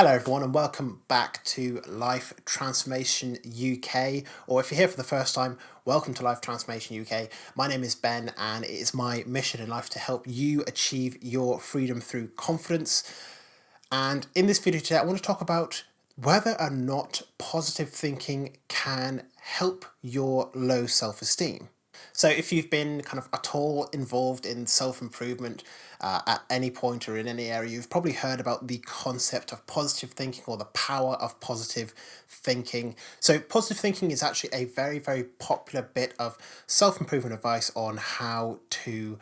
Hello, everyone, and welcome back to Life Transformation UK. Or if you're here for the first time, welcome to Life Transformation UK. My name is Ben, and it is my mission in life to help you achieve your freedom through confidence. And in this video today, I want to talk about whether or not positive thinking can help your low self esteem. So, if you've been kind of at all involved in self improvement at any point or in any area, you've probably heard about the concept of positive thinking or the power of positive thinking. So, positive thinking is actually a very, very popular bit of self improvement advice on how to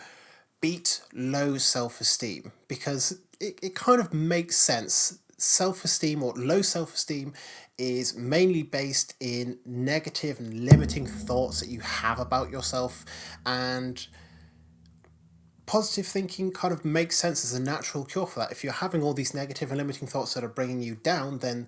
beat low self esteem because it kind of makes sense. Self esteem or low self esteem is mainly based in negative and limiting thoughts that you have about yourself, and positive thinking kind of makes sense as a natural cure for that. If you're having all these negative and limiting thoughts that are bringing you down, then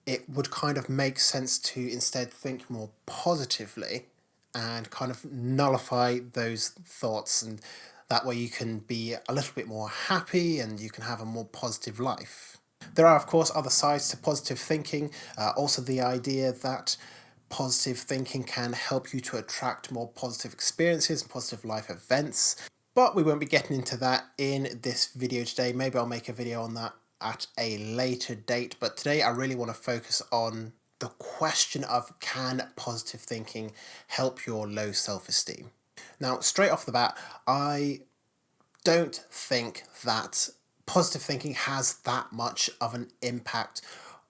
it would kind of make sense to instead think more positively and kind of nullify those thoughts, and that way you can be a little bit more happy and you can have a more positive life. There are, of course, other sides to positive thinking. Also, the idea that positive thinking can help you to attract more positive experiences and positive life events. But we won't be getting into that in this video today. Maybe I'll make a video on that at a later date. But today I really want to focus on the question of, can positive thinking help your low self-esteem? Now, straight off the bat, I don't think that positive thinking has that much of an impact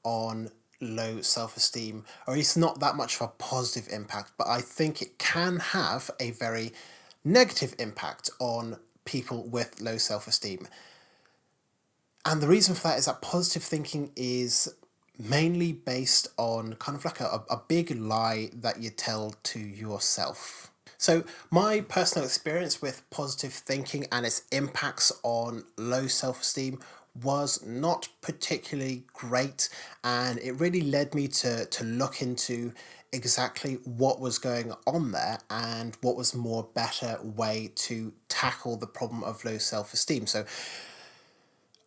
on low self-esteem, or it's not that much of a positive impact, but I think it can have a very negative impact on people with low self-esteem. And the reason for that is that positive thinking is mainly based on kind of like a big lie that you tell to yourself. So, my personal experience with positive thinking and its impacts on low self esteem was not particularly great, and it really led me to look into exactly what was going on there and what was more better way to tackle the problem of low self esteem. So,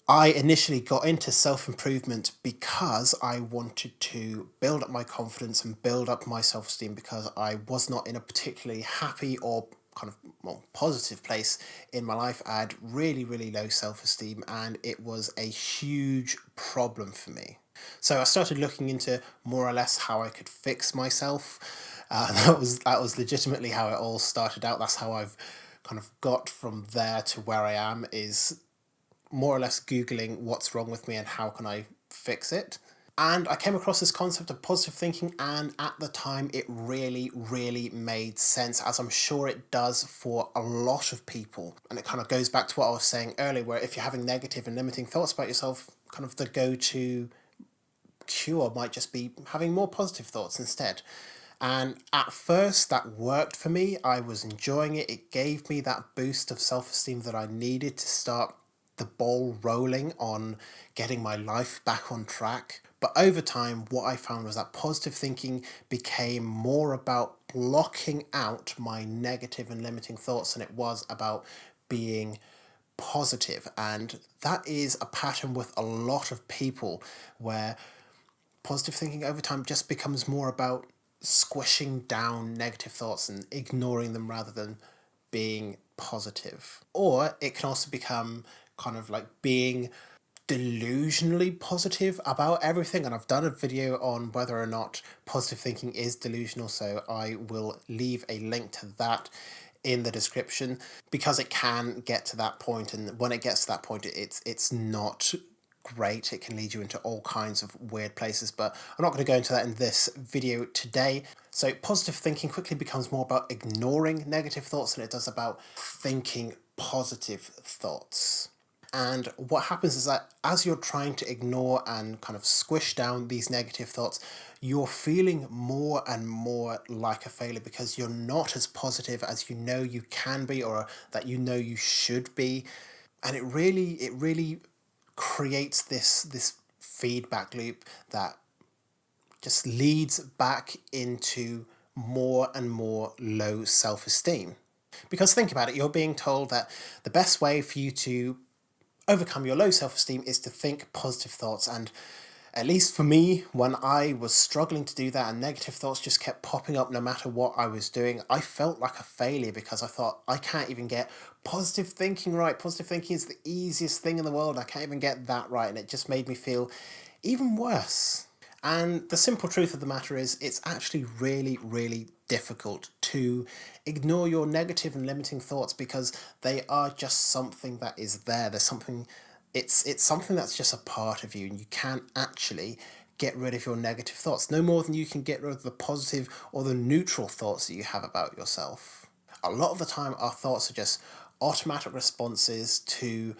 I initially got into self improvement because I wanted to build up my confidence and build up my self esteem because I was not in a particularly happy or kind of positive place in my life. I had really, really low self esteem, and it was a huge problem for me. So I started looking into more or less how I could fix myself. That was legitimately how it all started out. That's how I've kind of got from there to where I am, is more or less Googling what's wrong with me and how can I fix it. And I came across this concept of positive thinking, and at the time it really, really made sense, as I'm sure it does for a lot of people. And it kind of goes back to what I was saying earlier, where if you're having negative and limiting thoughts about yourself, kind of the go-to cure might just be having more positive thoughts instead. And at first that worked for me. I was enjoying it. It gave me that boost of self-esteem that I needed to start the ball rolling on getting my life back on track. But over time, what I found was that positive thinking became more about blocking out my negative and limiting thoughts than it was about being positive. And that is a pattern with a lot of people, where positive thinking over time just becomes more about squishing down negative thoughts and ignoring them rather than being positive. Or it can also become kind of like being delusionally positive about everything. And I've done a video on whether or not positive thinking is delusional, so I will leave a link to that in the description, because it can get to that point, and when it gets to that point, it's not great. It can lead you into all kinds of weird places, but I'm not going to go into that in this video today. So positive thinking quickly becomes more about ignoring negative thoughts than it does about thinking positive thoughts. And what happens is that as you're trying to ignore and kind of squish down these negative thoughts, you're feeling more and more like a failure because you're not as positive as you know you can be, or that you know you should be. And it really creates this feedback loop that just leads back into more and more low self-esteem. Because think about it, you're being told that the best way for you to overcome your low self-esteem is to think positive thoughts. And at least for me, when I was struggling to do that and negative thoughts just kept popping up no matter what I was doing, I felt like a failure because I thought, I can't even get positive thinking right. Positive thinking is the easiest thing in the world. I can't even get that right. And it just made me feel even worse. And the simple truth of the matter is, it's actually really, really difficult to ignore your negative and limiting thoughts because they are just something that is there. There's something, it's something that's just a part of you, and you can't actually get rid of your negative thoughts, no more than you can get rid of the positive or the neutral thoughts that you have about yourself. A lot of the time, our thoughts are just automatic responses to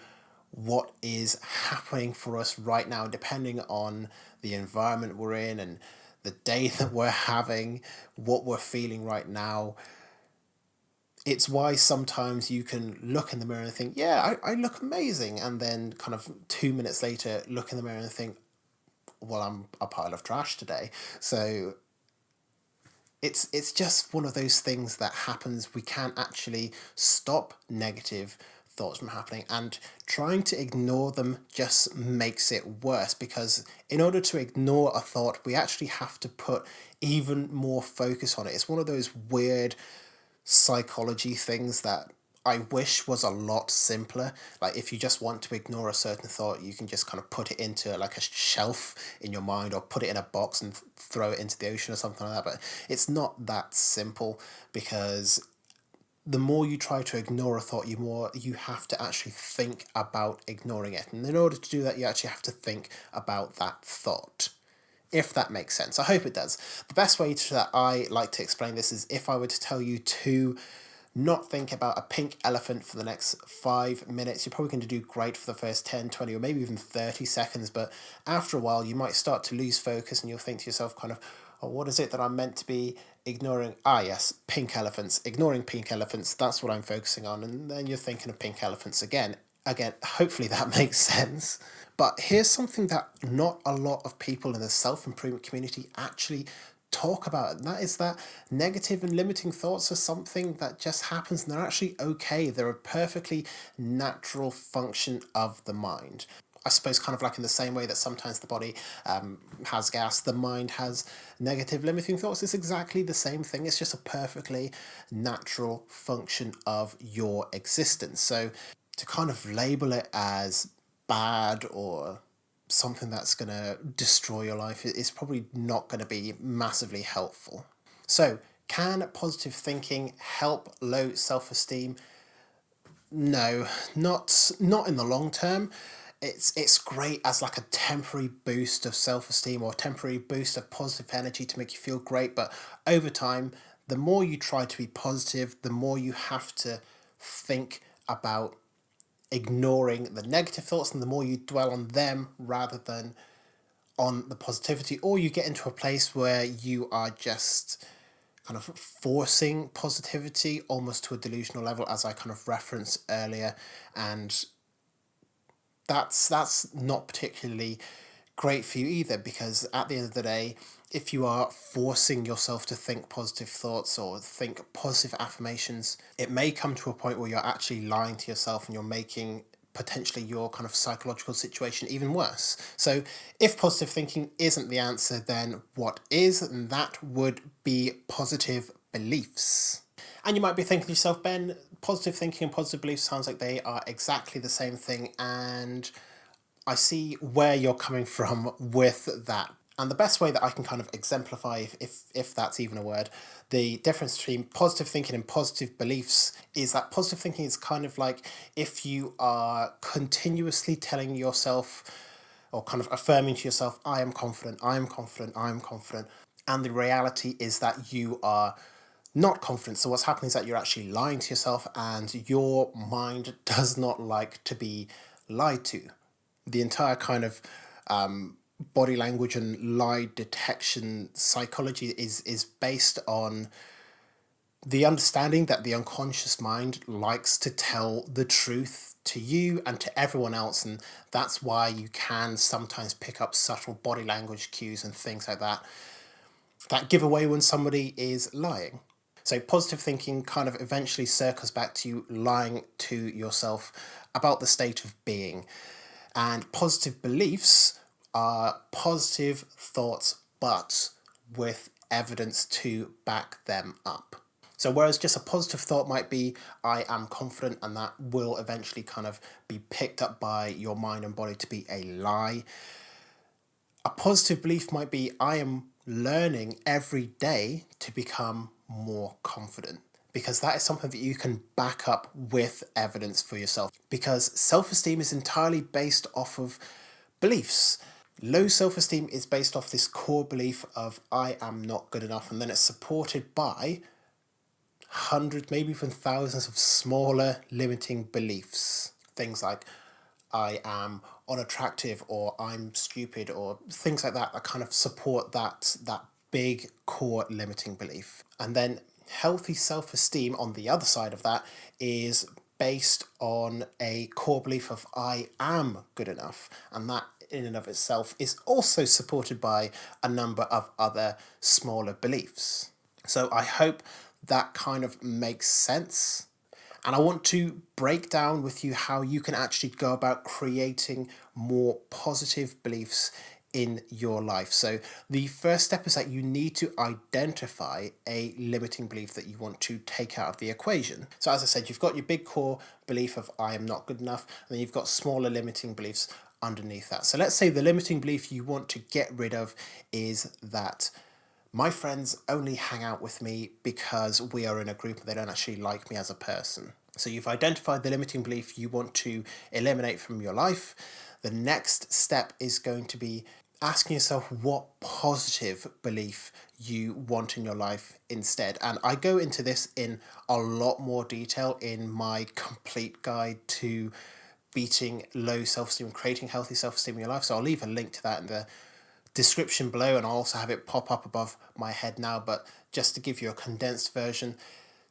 what is happening for us right now, depending on the environment we're in and the day that we're having, what we're feeling right now. It's why sometimes you can look in the mirror and think, yeah, I look amazing. And then kind of 2 minutes later, look in the mirror and think, well, I'm a pile of trash today. So it's just one of those things that happens. We can't actually stop negative thoughts from happening, and trying to ignore them just makes it worse, because in order to ignore a thought, we actually have to put even more focus on it. It's one of those weird psychology things that I wish was a lot simpler. Like, if you just want to ignore a certain thought, you can just kind of put it into like a shelf in your mind, or put it in a box and throw it into the ocean or something like that. But it's not that simple, because the more you try to ignore a thought, you have to actually think about ignoring it. And in order to do that, you actually have to think about that thought. If that makes sense. I hope it does. The best way that I like to explain this is if I were to tell you to not think about a pink elephant for the next 5 minutes. You're probably going to do great for the first 10, 20, or maybe even 30 seconds. But after a while, you might start to lose focus, and you'll think to yourself kind of, oh, what is it that I'm meant to be ignoring? Ah, yes, pink elephants. Ignoring pink elephants, that's what I'm focusing on. And then you're thinking of pink elephants again. Again, hopefully that makes sense. But here's something that not a lot of people in the self-improvement community actually talk about, and that is that negative and limiting thoughts are something that just happens, and they're actually okay. They're a perfectly natural function of the mind. I suppose kind of like in the same way that sometimes the body has gas, the mind has negative limiting thoughts. It's exactly the same thing. It's just a perfectly natural function of your existence. So to kind of label it as bad or something that's going to destroy your life is probably not going to be massively helpful. So, can positive thinking help low self-esteem? No, not in the long term. It's great as like a temporary boost of self-esteem or temporary boost of positive energy to make you feel great, but over time, the more you try to be positive, the more you have to think about ignoring the negative thoughts, and the more you dwell on them rather than on the positivity, or you get into a place where you are just kind of forcing positivity almost to a delusional level, as I kind of referenced earlier. And that's not particularly great for you either, because at the end of the day, if you are forcing yourself to think positive thoughts or think positive affirmations, it may come to a point where you're actually lying to yourself, and you're making potentially your kind of psychological situation even worse. So if positive thinking isn't the answer, then what is? And that would be positive beliefs. And you might be thinking to yourself, Ben, positive thinking and positive beliefs sounds like they are exactly the same thing, and I see where you're coming from with that. And the best way that I can kind of exemplify, if that's even a word, the difference between positive thinking and positive beliefs is that positive thinking is kind of like if you are continuously telling yourself, or kind of affirming to yourself, I am confident, I am confident, I am confident. And the reality is that you are not confident. So what's happening is that you're actually lying to yourself, and your mind does not like to be lied to. The entire kind of body language and lie detection psychology is based on the understanding that the unconscious mind likes to tell the truth to you and to everyone else, and that's why you can sometimes pick up subtle body language cues and things like that that give away when somebody is lying. So positive thinking kind of eventually circles back to you lying to yourself about the state of being. And positive beliefs are positive thoughts, but with evidence to back them up. So whereas just a positive thought might be, I am confident, and that will eventually kind of be picked up by your mind and body to be a lie. A positive belief might be, I am learning every day to become more confident, because that is something that you can back up with evidence for yourself. Because self-esteem is entirely based off of beliefs. Low self-esteem is based off this core belief of I am not good enough, and then it's supported by hundreds, maybe even thousands of smaller limiting beliefs. Things like I am unattractive, or I'm stupid, or things like that kind of support that big core limiting belief. And then healthy self-esteem on the other side of that is based on a core belief of I am good enough, and that in and of itself is also supported by a number of other smaller beliefs. So I hope that kind of makes sense. And I want to break down with you how you can actually go about creating more positive beliefs in your life. So the first step is that you need to identify a limiting belief that you want to take out of the equation. So as I said, you've got your big core belief of I am not good enough, and then you've got smaller limiting beliefs underneath that. So let's say the limiting belief you want to get rid of is that my friends only hang out with me because we are in a group and they don't actually like me as a person. So you've identified the limiting belief you want to eliminate from your life. The next step is going to be asking yourself what positive belief you want in your life instead. And I go into this in a lot more detail in my complete guide to beating low self-esteem, creating healthy self-esteem in your life. So I'll leave a link to that in the description below, and I'll also have it pop up above my head now. But just to give you a condensed version,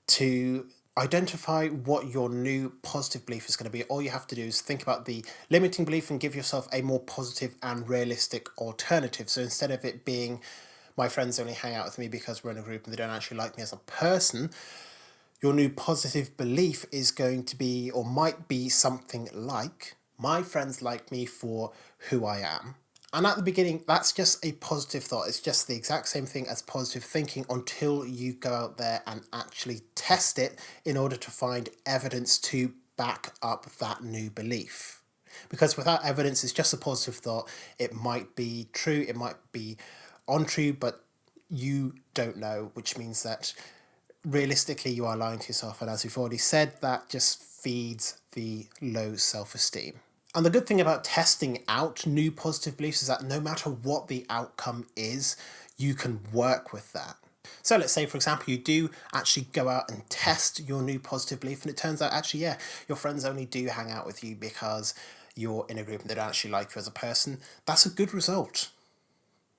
to identify what your new positive belief is going to be, all you have to do is think about the limiting belief and give yourself a more positive and realistic alternative. So instead of it being my friends only hang out with me because we're in a group and they don't actually like me as a person, your new positive belief is going to be, or might be, something like, my friends like me for who I am. And at the beginning, that's just a positive thought. It's just the exact same thing as positive thinking until you go out there and actually test it in order to find evidence to back up that new belief. Because without evidence, it's just a positive thought. It might be true, it might be untrue, but you don't know, which means that realistically you are lying to yourself. And as we've already said, that just feeds the low self-esteem. And the good thing about testing out new positive beliefs is that no matter what the outcome is, you can work with that. So let's say, for example, you do actually go out and test your new positive belief, and it turns out actually, yeah, your friends only do hang out with you because you're in a group and they don't actually like you as a person. That's a good result.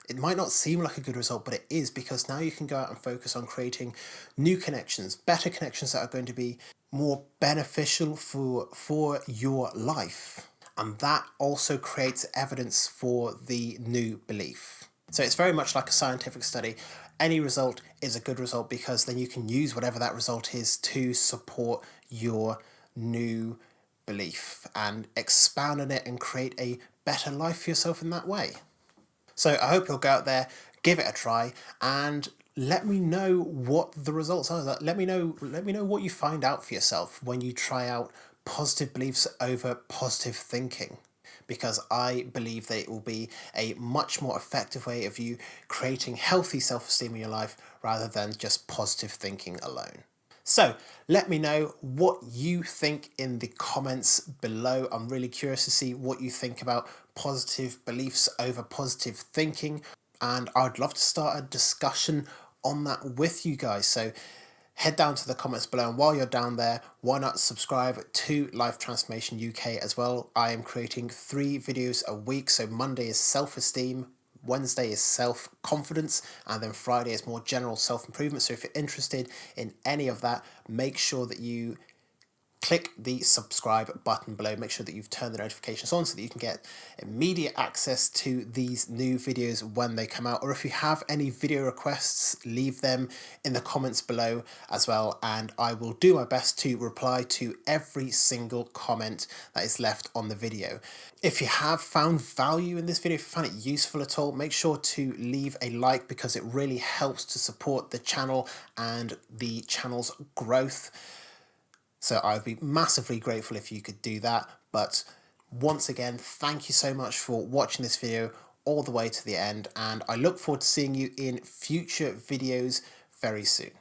It might not seem like a good result, but it is, because now you can go out and focus on creating new connections, better connections that are going to be more beneficial for your life. And that also creates evidence for the new belief. So it's very much like a scientific study. Any result is a good result, because then you can use whatever that result is to support your new belief and expound on it and create a better life for yourself in that way. So I hope you'll go out there, give it a try, and let me know what the results are. Let me know what you find out for yourself when you try out positive beliefs over positive thinking, because I believe that it will be a much more effective way of you creating healthy self-esteem in your life rather than just positive thinking alone. So let me know what you think in the comments below. I'm really curious to see what you think about positive beliefs over positive thinking, and I'd love to start a discussion on that with you guys. So head down to the comments below, and while you're down there, why not subscribe to Life Transformation UK as well. I am creating 3 videos a week. So Monday is self-esteem, Wednesday is self-confidence, and then Friday is more general self-improvement. So if you're interested in any of that, make sure that you click the subscribe button below. Make sure that you've turned the notifications on so that you can get immediate access to these new videos when they come out. Or if you have any video requests, leave them in the comments below as well, and I will do my best to reply to every single comment that is left on the video. If you have found value in this video, if you found it useful at all, make sure to leave a like, because it really helps to support the channel and the channel's growth. So I'd be massively grateful if you could do that. But once again, thank you so much for watching this video all the way to the end, and I look forward to seeing you in future videos very soon.